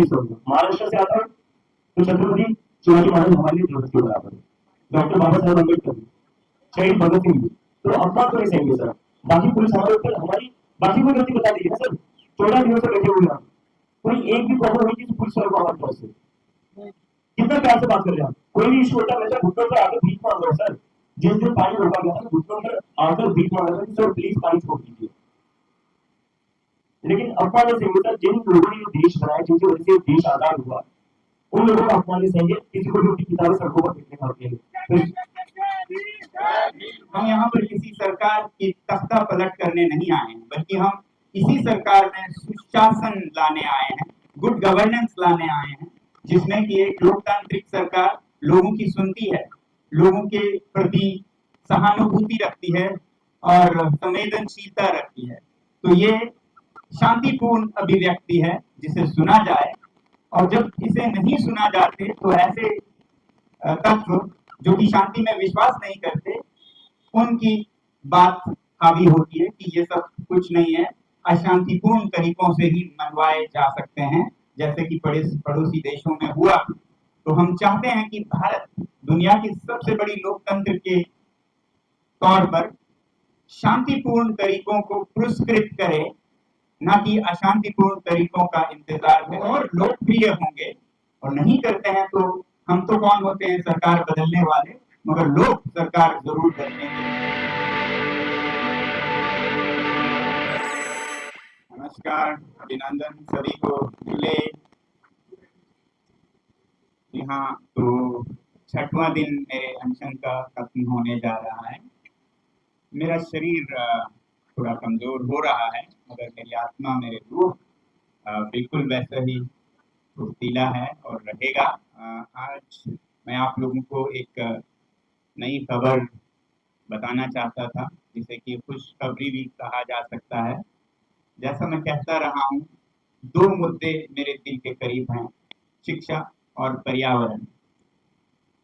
महाराष्ट्र से आता है तो छत्रपति शिवाजी महाराज हमारे लिए ध्वज के बराबर है, डॉक्टर बाबा साहब अम्बेडकर, शहीद भगत सिंह, तो अपमान तो नहीं सहेंगे सर। बाकी पुलिस हमारे ऊपर हमारी बाकी कोई गलती बता दीजिए ना सर, 14 दिनों से बैठे हुए हैं, कोई एक भी प्रॉब्लम हुई किसी पुलिस वाले को हमारे पास से, कितना प्यार से बात कर रहे हैं, कोई भी इशू होता है वैसे घुटनों पर आकर भीख मांग रहा सर। जिस दिन पानी रोका गया था घुटनों पर आकर भीख मांग रहा था सर प्लीज पानी छोड़ दीजिए, लेकिन अपमान नहीं सहेंगे सर। जिन लोगों ने देश बनाया, जिनकी वजह से देश आजाद हुआ, उन लोगों को अपमान नहीं सहेंगे, किसी को भी उनकी किताबें सड़कों पर फेंकने का हक हम यहाँ पर किसी सरकार की तख्ता पलट करने नहीं आए हैं, बल्कि हम इसी सरकार में सुशासन लाने आए हैं, गुड गवर्नेंस लाने आए हैं, जिसमें कि एक लोकतांत्रिक सरकार लोगों की सुनती है, लोगों के प्रति सहानुभूति रखती है और संवेदनशीलता रखती है। तो ये शांतिपूर्ण अभिव्यक्ति है जिसे सुना जाए, और जब इसे नहीं सुना जाते तो ऐसे तत्व जो कि शांति में विश्वास नहीं करते, उनकी बात हावी होती है कि ये सब कुछ नहीं है, अशांतिपूर्ण तरीकों से ही मनवाए जा सकते हैं, जैसे कि पड़ोसी देशों में हुआ। तो हम चाहते हैं कि भारत दुनिया की सबसे बड़ी लोकतंत्र के तौर पर शांतिपूर्ण तरीकों को पुरस्कृत करे, ना कि अशांतिपूर्ण तरीकों का इंतजार करें, और लोकप्रिय होंगे। और नहीं करते हैं तो हम तो कौन होते हैं सरकार बदलने वाले, मगर लोग सरकार जरूर बदलेंगे। नमस्कार, अभिनंदन सभी को मिले। जी हाँ, तो 6वां दिन मेरे अनशन का खत्म होने जा रहा है। मेरा शरीर थोड़ा कमजोर हो रहा है, मगर मेरी आत्मा, मेरे रूह बिल्कुल वैसा ही फुर्तीला है और रहेगा। आज मैं आप लोगों को एक नई खबर बताना चाहता था, जिसे कि खुशखबरी भी कहा जा सकता है। जैसा मैं कहता रहा हूँ, 2 मुद्दे मेरे दिल के करीब हैं, शिक्षा और पर्यावरण।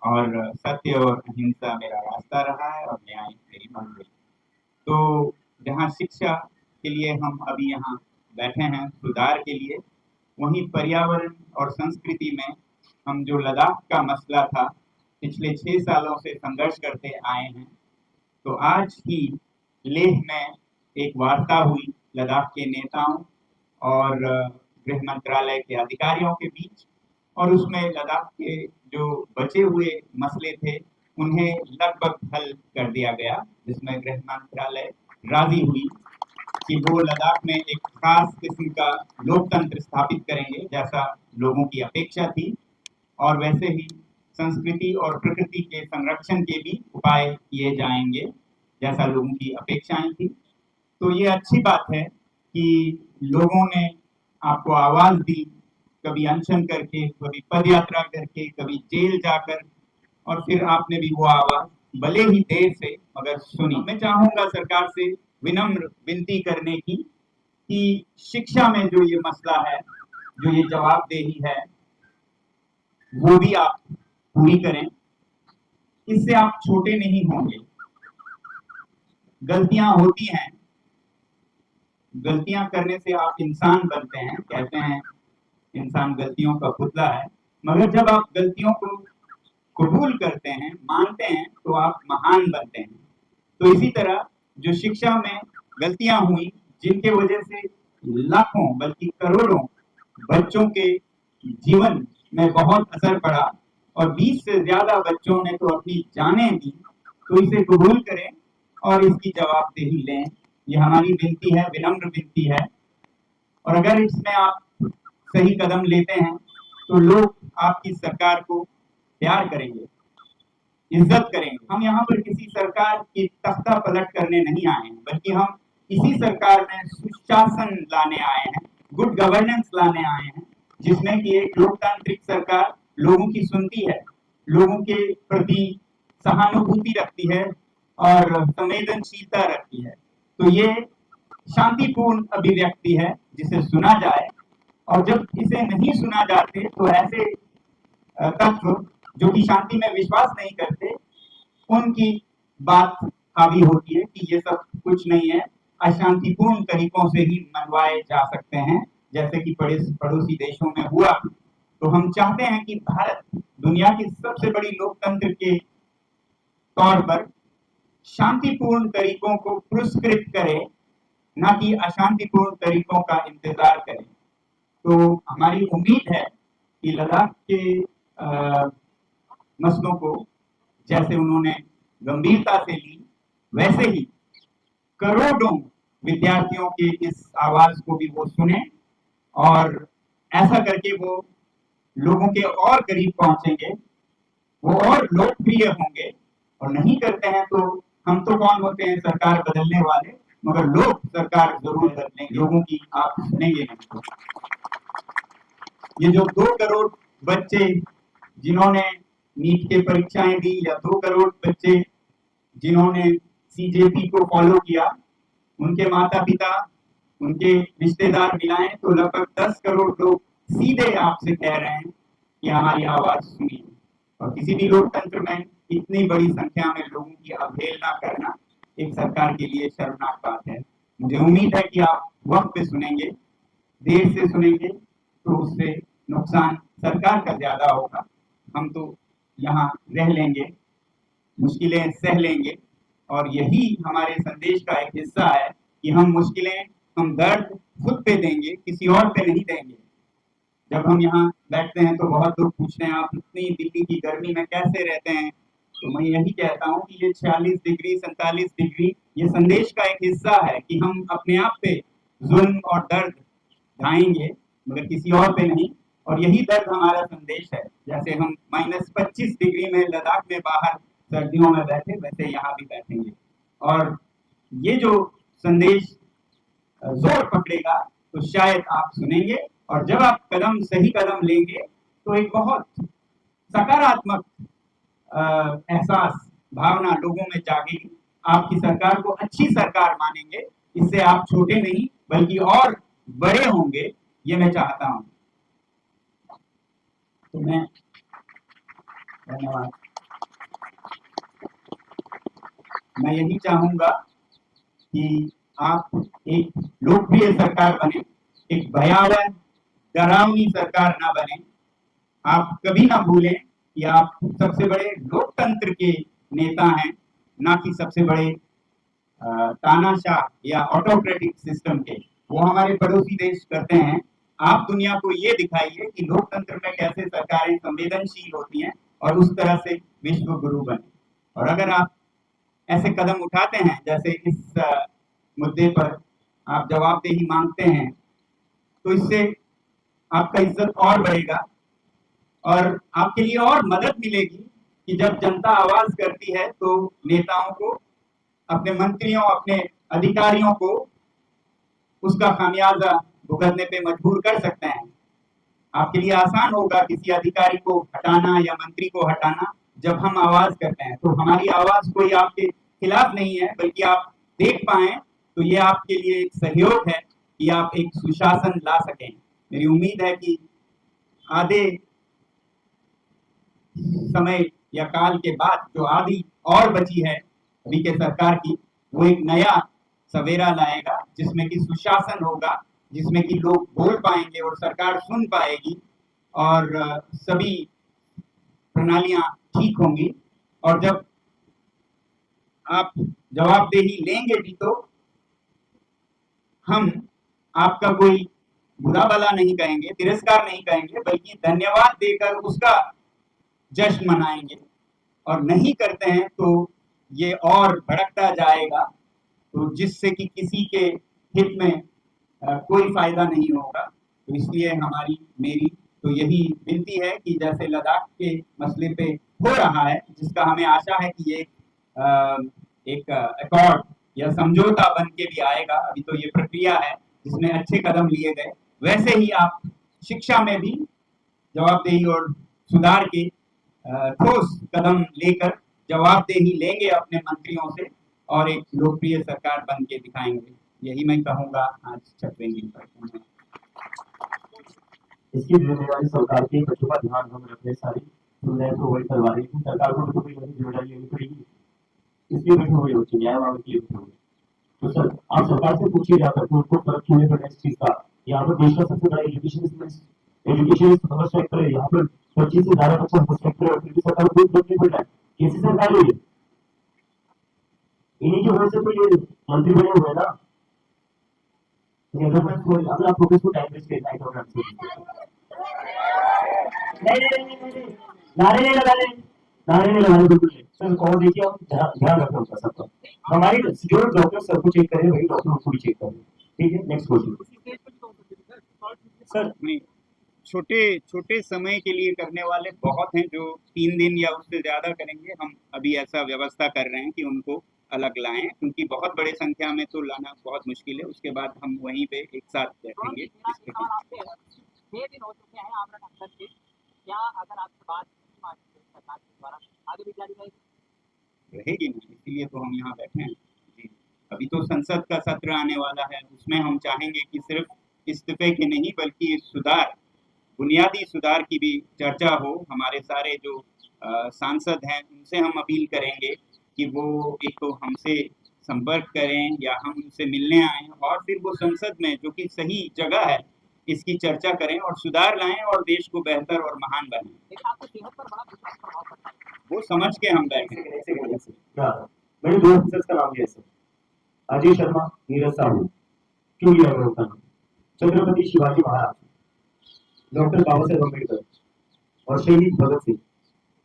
और सत्य और अहिंसा मेरा रास्ता रहा है और न्याय मेरी मंजिल। तो जहाँ शिक्षा के लिए हम अभी यहाँ बैठे हैं सुधार के लिए, वहीं पर्यावरण और संस्कृति में हम जो लद्दाख का मसला था पिछले 6 सालों से संघर्ष करते आए हैं, तो आज ही लेह में एक वार्ता हुई लद्दाख के नेताओं और गृह मंत्रालय के अधिकारियों के बीच, और उसमें लद्दाख के जो बचे हुए मसले थे उन्हें लगभग हल कर दिया गया, जिसमें गृह मंत्रालय राजी हुई कि वो लद्दाख में एक खास किस्म का लोकतंत्र स्थापित करेंगे, जैसा लोगों की अपेक्षा थी, और वैसे ही संस्कृति और प्रकृति के संरक्षण के भी उपाय किए जाएंगे, जैसा लोगों की अपेक्षाएं थी। तो ये अच्छी बात है कि लोगों ने आपको आवाज दी, कभी अनशन करके, कभी पदयात्रा करके, कभी जेल जाकर, और फिर आपने भी वो आवाज भले ही देर से मगर सुनी। मैं चाहूंगा सरकार से विनम्र विनती करने की कि शिक्षा में जो ये मसला है, जो ये जवाबदेही है, वो भी आप पूरी करें। इससे आप छोटे नहीं होंगे। गलतियां होती हैं, गलतियां करने से आप इंसान बनते हैं। कहते हैं इंसान गलतियों का पुतला है, मगर जब आप गलतियों को कबूल करते हैं, मानते हैं, तो आप महान बनते हैं। तो इसी तरह जो शिक्षा में गलतियां हुई, जिनके वजह से लाखों बल्कि करोड़ों बच्चों के जीवन में बहुत असर पड़ा और 20 से ज्यादा बच्चों ने तो अपनी जानें दी, तो इसे कबूल करें और इसकी जवाबदेही लें। ये हमारी विनती है, विनम्र विनती है। और अगर इसमें आप सही कदम लेते हैं तो लोग आपकी सरकार को प्यार करेंगे, इज्जत करेंगे। हम यहाँ पर किसी सरकार की तख्ता पलट करने नहीं आए हैं, बल्कि हम इसी सरकार में सुशासन लाने आए हैं, गुड गवर्नेंस लाने आए हैं, जिसमें कि एक लोकतांत्रिक सरकार लोगों की सुनती है, लोगों के प्रति सहानुभूति रखती है और संवेदनशीलता रखती है। तो ये शांतिपूर्ण अभिव्यक्ति है जिसे सुना जाए, और जब इसे नहीं सुना जाते तो ऐसे तत्व जो कि शांति में विश्वास नहीं करते, उनकी बात हावी होती है कि ये सब कुछ नहीं है, अशांतिपूर्ण तरीकों से ही मनवाए जा सकते हैं, जैसे कि पड़ोसी देशों में हुआ, तो हम चाहते हैं कि भारत दुनिया की सबसे बड़ी लोकतंत्र के तौर पर शांतिपूर्ण तरीकों को पुरस्कृत करे, ना कि अशांतिपूर्ण तरीकों का इंतजार करे। तो हमारी उम्मीद है कि लद्दाख के मसलों को जैसे उन्होंने गंभीरता से ली, वैसे ही करोड़ों विद्यार्थियों के इस आवाज को भी वो सुने, और ऐसा करके वो लोगों के और करीब पहुंचेंगे, वो और लोकप्रिय होंगे। और नहीं करते हैं तो हम तो कौन होते हैं सरकार बदलने वाले, मगर लोग सरकार जरूर बदलेंगे, लोगों की आप सुनेंगे नहीं। तो ये जो 2 करोड़ बच्चे जिन्होंने नीट के परीक्षाएं दी, या 2 करोड़ बच्चे जिन्होंने सीजेपी को फॉलो किया, उनके माता पिता, उनके रिश्तेदार मिलाएं तो लगभग 10 करोड़ लोग सीधे आपसे कह रहे हैं कि हमारी आवाज सुनिए। और किसी भी लोकतंत्र में इतनी बड़ी संख्या में लोगों की अवहेलना करना एक सरकार के लिए शर्मनाक बात है। मुझे उम्मीद है कि आप वक्त पे सुनेंगे, देर से सुनेंगे तो उससे नुकसान सरकार का ज्यादा होगा। हम तो यहाँ रह लेंगे, मुश्किलें सह लेंगे, और यही हमारे संदेश का एक हिस्सा है कि हम मुश्किलें, हम दर्द खुद पे देंगे, किसी और पे नहीं देंगे। जब हम यहाँ बैठते हैं तो बहुत लोग पूछते हैं आप इतनी दिल्ली की गर्मी में कैसे रहते हैं, तो मैं यही कहता हूँ कि ये 46 डिग्री 47 डिग्री ये संदेश का एक हिस्सा है कि हम अपने आप पे जुल्म और दर्द ढाएंगे, मगर किसी और पे नहीं। और यही दर्द हमारा संदेश है। जैसे हम -25 डिग्री में लद्दाख में बाहर सर्दियों में बैठे, वैसे यहाँ भी बैठेंगे। और ये जो संदेश जोर पकड़ेगा तो शायद आप सुनेंगे, और जब आप सही कदम लेंगे तो एक बहुत सकारात्मक एहसास, भावना लोगों में जागेगी। आपकी सरकार को अच्छी सरकार मानेंगे, इससे आप छोटे नहीं बल्कि और बड़े होंगे, ये मैं चाहता हूं। तो मैं धन्यवाद। मैं यही चाहूंगा कि आप एक लोकप्रिय सरकार बने, एक भयावह डरावनी सरकार ना बने। आप कभी ना भूलें कि आप सबसे बड़े लोकतंत्र के नेता हैं, ना कि सबसे बड़े तानाशाह या ऑटोक्रेटिक सिस्टम के। वो हमारे पड़ोसी देश करते हैं। आप दुनिया को ये दिखाइए कि लोकतंत्र में कैसे सरकारें संवेदनशील होती हैं, और उस तरह से विश्व गुरु बने। और अगर आप ऐसे कदम उठाते हैं, जैसे इस मुद्दे पर आप जवाबदेही मांगते हैं, तो इससे आपका इज्जत और बढ़ेगा, और आपके लिए और मदद मिलेगी कि जब जनता आवाज करती है तो नेताओं को, अपने मंत्रियों, अपने अधिकारियों को उसका खामियाजा भुगतने पे मजबूर कर सकते हैं। आपके लिए आसान होगा किसी अधिकारी को हटाना या मंत्री को हटाना जब हम आवाज करते हैं। तो हमारी आवाज कोई आपके खिलाफ नहीं है, बल्कि आप देख पाए तो ये आपके लिए एक सहयोग है कि आप एक सुशासन ला सकें। मेरी उम्मीद है कि आधे समय या काल के बाद जो आधी और बची है अभी के सरकार की, वो एक नया सवेरा लाएगा, जिसमें कि सुशासन होगा, जिसमें कि लोग बोल पाएंगे और सरकार सुन पाएगी, और सभी प्रणालियां ठीक होंगी। और जब आप जवाबदेही लेंगे भी तो हम आपका कोई बुरा भला नहीं कहेंगे, तिरस्कार नहीं कहेंगे, बल्कि धन्यवाद देकर उसका जश्न मनाएंगे। और नहीं करते हैं तो ये और भड़कता जाएगा, तो जिससे कि किसी के हित में कोई फायदा नहीं होगा। तो इसलिए हमारी मेरी तो यही विनती है कि जैसे लद्दाख के मसले पे हो रहा है, जिसका हमें आशा है कि ये एक अकॉर्ड या समझौता बन के भी आएगा, अभी तो ये प्रक्रिया है जिसमें अच्छे कदम लिए गए, वैसे ही आप शिक्षा में भी जवाबदेही और सुधार के ठोस कदम लेकर जवाबदेही लेंगे अपने मंत्रियों से, और एक लोकप्रिय सरकार बन के दिखाएंगे। यही मैं कहूंगा आज छपरेंगी पर। इसकी जिम्मेदारी सरकार की, बच्चों का ध्यान हम रखने सारी सुविधाएं तो वही करवा रही थी, सरकार को तो कोई जिम्मेदारी लेनी पड़ेगी, इसलिए बैठे हुए होती न्याय मांग के बैठे हुए। तो सर आप सरकार से पूछिए जाकर उनको फर्क क्यों नहीं पड़ा इस चीज का, यहाँ पर देश का सबसे बड़ा एजुकेशन सेक्टर है। यहाँ पर 25 से ज्यादा बच्चा सेक्टर है, फिर भी सरकार को कुछ नहीं मिल रहा है। कैसी सरकार है ये? इन्हीं की वजह से तो ये मंत्री बने हुए हैं ना। अगर आप फोकस को टाइम वेस्ट करना है, नहीं, नारे नहीं लगाने, नारे नहीं लगाने, बिल्कुल नहीं सर। कॉल देखिए, हम ध्यान रखें उनका सबका। हमारी जो डॉक्टर सबको चेक करें वही डॉक्टर उसको भी चेक करें। ठीक है, नेक्स्ट क्वेश्चन सर। नहीं, छोटे छोटे समय के लिए करने वाले बहुत हैं जो 3 दिन या उससे ज्यादा करेंगे। हम अभी ऐसा व्यवस्था कर रहे हैं कि उनको अलग लाएं, क्योंकि बहुत बड़े संख्या में तो लाना बहुत मुश्किल है। उसके बाद हम वहीं पे एक साथ बैठेंगे। 6 दिन हो चुके हैं आमरण अनशन के। क्या अगर आपसे बात सरकार के द्वारा आगे भी जारी रहेगी ना, इसीलिए तो हम यहाँ बैठे हैं जी। अभी तो संसद का सत्र आने वाला है, उसमें हम चाहेंगे कि सिर्फ इस्तीफे की नहीं बल्कि सुधार, बुनियादी सुधार की भी चर्चा हो। हमारे सारे जो सांसद हैं उनसे हम अपील करेंगे कि वो एक तो हमसे संपर्क करें या हम उनसे मिलने आएं, और फिर वो संसद में जो कि सही जगह है इसकी चर्चा करें और सुधार लाएं और देश को बेहतर और महान बनाएं। आपकी सेहत पर बड़ा प्रभाव पड़ता है। वो समझ के हम बैठे। मैंने 2 ऑफिसर्स का नाम लिया सर, अजय शर्मा, नीरज साहू। क्यों लिया मैंने उनका नाम? छत्रपति शिवाजी महाराज, डॉक्टर बाबा साहेब अम्बेडकर और शहीद भगत सिंह,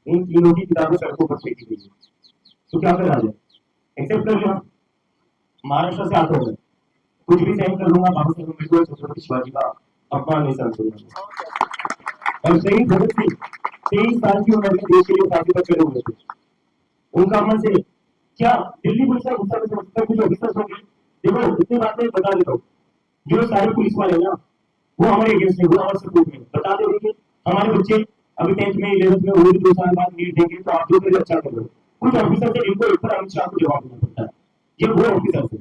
इन तीनों की किताबें सड़कों पर फेंकी गई है। तो क्या करा जाए? एक्सेप्ट कर लिया। महाराष्ट्र से आता हूँ, कुछ भी सहन कर लूंगा, बाबा साहेब अम्बेडकर छत्रपति शिवाजी का अपमान नहीं सहन करूंगा। और शहीद भगत सिंह 23 साल की उम्र में देश के लिए फांसी पर चढ़े हुए थे। उनका मन से क्या दिल्ली पुलिस का गुस्सा नहीं समझता? कुछ ऑफिसर्स होंगे, देखो इतनी बात मैं बता देता हूँ, जो सारे पुलिस वाले ना वो हमारे अगेंस्ट है, वो हमारे सपोर्ट में बता दे कि हमारे बच्चे अभी 10th में 11th में और 2 साल बाद नीट देंगे, तो आप जो मेरे अच्छा कर रहे हो। कुछ ऑफिसर से जिनको ऊपर अमित शाह को जवाब देना पड़ता है, ये वो ऑफिसर है।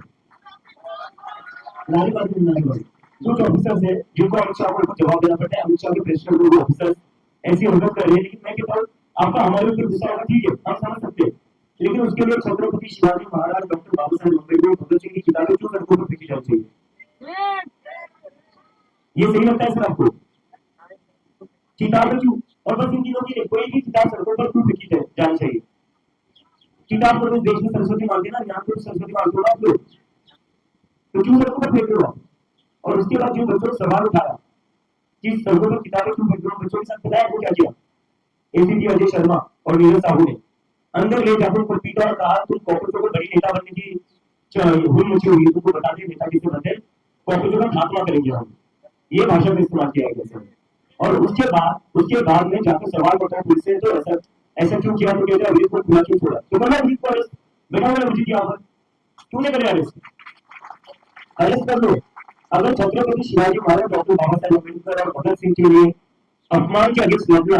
नारी बात नहीं है। कुछ ऑफिसर है जिनको अमित शाह को जवाब देना पड़ता है, अमित शाह के प्रेसिडेंट को ऑफिसर ऐसी हरकत कर रहे हैं। लेकिन मैं कहता हूँ आपका हमारे ऊपर गुस्सा होगा, ठीक है, हम समझ सकते हैं, लेकिन उसके लिए छत्रपति शिवाजी महाराज, डॉक्टर बाबा साहेब अम्बेडकर, भगत सिंह की किताबें क्यों सड़कों पर फेंकी जानी चाहिए? ये सही लगता है सर आपको? किताबें क्यों? और बस इन तीनों की कोई भी किताब सड़कों पर क्यों फेंकी जानी चाहिए? किताब को देश में सरस्वती मानते ना, यहाँ पर सरस्वती मानते हो आप लोग, तो क्यों सड़कों पर फेंक रहे हो? और उसके बाद जो बच्चों ने सवाल उठाया कि सड़कों पर किताबें क्यों फेंक रहे हो, बच्चों के साथ बताया वो क्या किया? एसीपी अजय शर्मा और नीरज साहू ने अंदर ले जाकर उनको पीटा और कहा तुम कॉकरोचों को बड़ी नेता बनने की हुई मची हुई है, तुमको बता दें नेता किसे बनते हैं, कॉकरोचों का खात्मा करेंगे हम। ये भाषा का इस्तेमाल किया गया सर। और उसके बाद में जाकर सवाल उठाया पुलिस से, तो ऐसा क्यों किया? तो कहते हैं अभिजीत को खुला क्यों छोड़ा? तो बोला अभिजीत को अरेस्ट, बिना बोला अभिजीत यहाँ पर क्यों नहीं करे अरेस्ट? अरेस्ट कर लो। अगर छत्रपति शिवाजी महाराज, डॉक्टर बाबा साहेब अम्बेडकर और भगत सिंह के लिए अपमान के अगेंस्ट लड़ना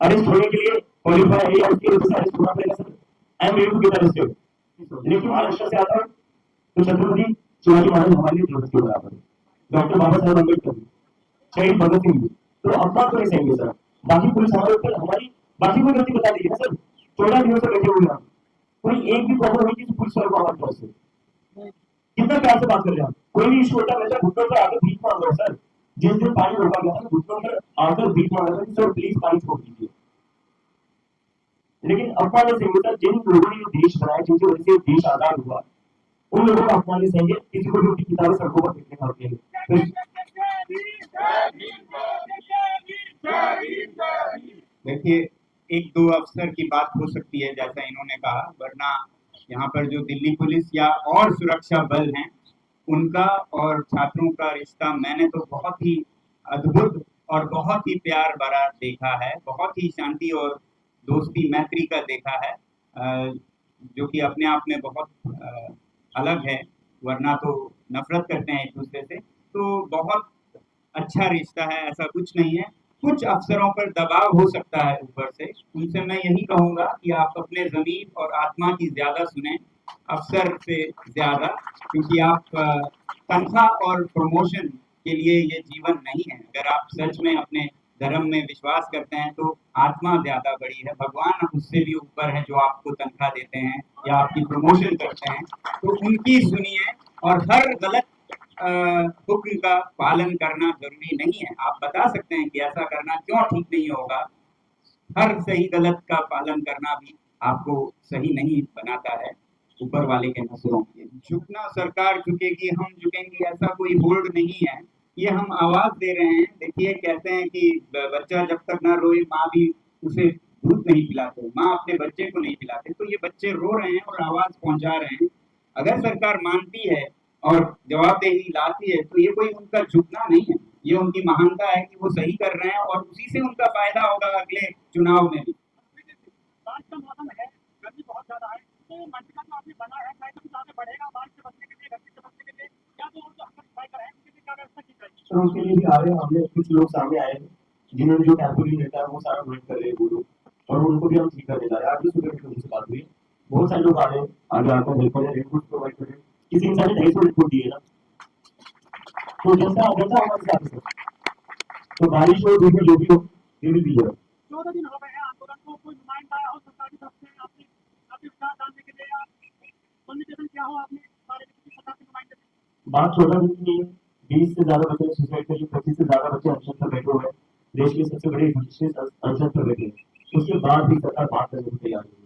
अरेस्ट होने के लिए क्वालिफाई है या उसके वजह से अरेस्ट होना पड़ेगा sir, I am ready to get arrested. लेकिन महाराष्ट्र से आता हूँ तो छत्रपति शिवाजी महाराज हमारे लिए जरूरत के बराबर है, डॉक्टर बाबा साहेब अम्बेडकर, शहीद भगत सिंह, तो अपमान तो नहीं सहेंगे सर। बाकी पुलिस हमारे ऊपर हमारी बाकी कोई गलती बता दीजिए ना सर। 14 दिनों से बैठे हुए हैं, कोई एक भी प्रॉब्लम हुई किसी पुलिस वाले को हमारे तरफ से? कितना प्यार से बात कर रहे हैं? कोई भी इशू होता है घुटनों पर आकर भीख मांग रहा सर। जिस दिन पानी रोका गया था घुटनों पर आकर भीख मांग रहा था, सर प्लीज पानी छोड़ दीजिए। लेकिन अपमान नहीं सहेंगे सर। जिन लोगों ने देश बनाया, जिनकी वजह से देश आजाद हुआ, उन लोगों का अपमान नहीं सहेंगे किसी को भी उनकी किताबें सड़कों पर फेंकने का होती है। देखिए, 1-2 अफसर की बात हो सकती है जैसा इन्होंने कहा, वरना यहाँ पर जो दिल्ली पुलिस या और सुरक्षा बल हैं उनका और छात्रों का रिश्ता मैंने तो बहुत ही अद्भुत और बहुत ही प्यार भरा देखा है, बहुत ही शांति और दोस्ती मैत्री का देखा है, जो कि अपने आप में बहुत अलग है। वरना तो नफरत करते हैं एक दूसरे से, तो बहुत अच्छा रिश्ता है, ऐसा कुछ नहीं है। कुछ अफसरों पर दबाव हो सकता है ऊपर से, उनसे मैं यही कहूंगा कि आप अपने जमीन और आत्मा की ज्यादा सुने अफसर से ज्यादा, क्योंकि आप तनख्वाह और प्रमोशन के लिए ये जीवन नहीं है। अगर आप सच में अपने धर्म में विश्वास करते हैं तो आत्मा ज्यादा बड़ी है, भगवान उससे भी ऊपर है जो आपको तनख्वाह देते हैं या आपकी प्रमोशन करते हैं, तो उनकी सुनिए और हर गलत हुक्म का पालन करना जरूरी नहीं है। आप बता सकते हैं कि ऐसा करना क्यों ठीक नहीं होगा। हर सही गलत का पालन करना भी आपको सही नहीं बनाता है ऊपर वाले के नजरों में। झुकना, सरकार झुकेगी हम झुकेंगे, ऐसा कोई होल्ड नहीं है। ये हम आवाज दे रहे हैं। देखिए कहते हैं कि बच्चा जब तक ना रोए माँ भी उसे दूध नहीं पिलाते, माँ अपने बच्चे को नहीं पिलाते। तो ये बच्चे रो रहे हैं और आवाज पहुंचा रहे हैं। अगर सरकार मानती है और जवाबदेही लाती है तो ये कोई उनका झुकना नहीं है, ये उनकी महानता है कि वो सही कर रहे हैं और उसी से उनका फायदा होगा अगले चुनाव में भी। बारिश का मौसम है, गर्मी बहुत ज्यादा है, तो मल्टीपल जो आपने बना है शायद कुछ आगे बढ़ेगा बारिश से बचने के लिए, गर्मी से बचने के लिए, या तो जो हमारे स्ट्राइकर है उनके लिए क्या व्यवस्था की जाएगी? तो उसके लिए भी आ रहे हैं, हमने कुछ लोग सामने आए हैं जिन्होंने जो टेम्पोरिंग रहता है वो सारा डोनेट कर रहे हैं वो लोग, और उनको भी हम ठीक करने जा रहे हैं। आज भी सुबह मेरी उनसे बात हुई, बहुत सारे लोग आ रहे हैं, आगे आकर हेल्प करें, रेनकोट प्रोवाइड करें। किसी इंसान ने 250 रेनकोट दिए ना, तो जैसा जैसा हमारे साथ है, तो बारिश हो धूप हो जो भी हो ये भी दिया। 14 दिन हो गए हैं आंदोलन को, कोई नुमाइंदा आया हो सरकार की तरफ से आपने आपके विचार जानने के लिए, कम्युनिकेशन क्या हो आपने सारे किसी सरकार के नुमाइंदे से? बात छोटा भी नहीं है, 20 से ज्यादा बच्चे सुसाइड करिए, 25 से ज्यादा बच्चे अनशन पर बैठे हुए हैं, देश के सबसे बड़े अनशन पर बैठे हैं, उसके बाद भी सरकार बात करने को तैयार नहीं है।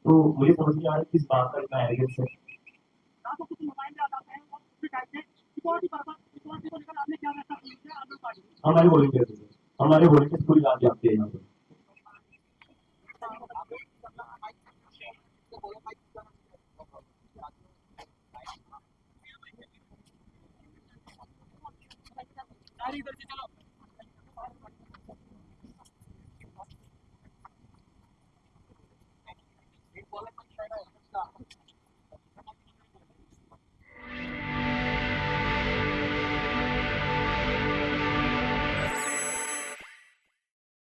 तो मुझे समझ नहीं आ रहा है किस बात का इतना एरोगेंस है। ना तो कुछ नुमाइंदे आ जाते हैं और उसके टाइप से सिक्योरिटी पर्पस, सिक्योरिटी को लेकर आपने क्या व्यवस्था की है आंदोलन पार्टी? हमारे वॉलंटियर्स पूरी रात जागते हैं यहाँ पर। इधर से चलो।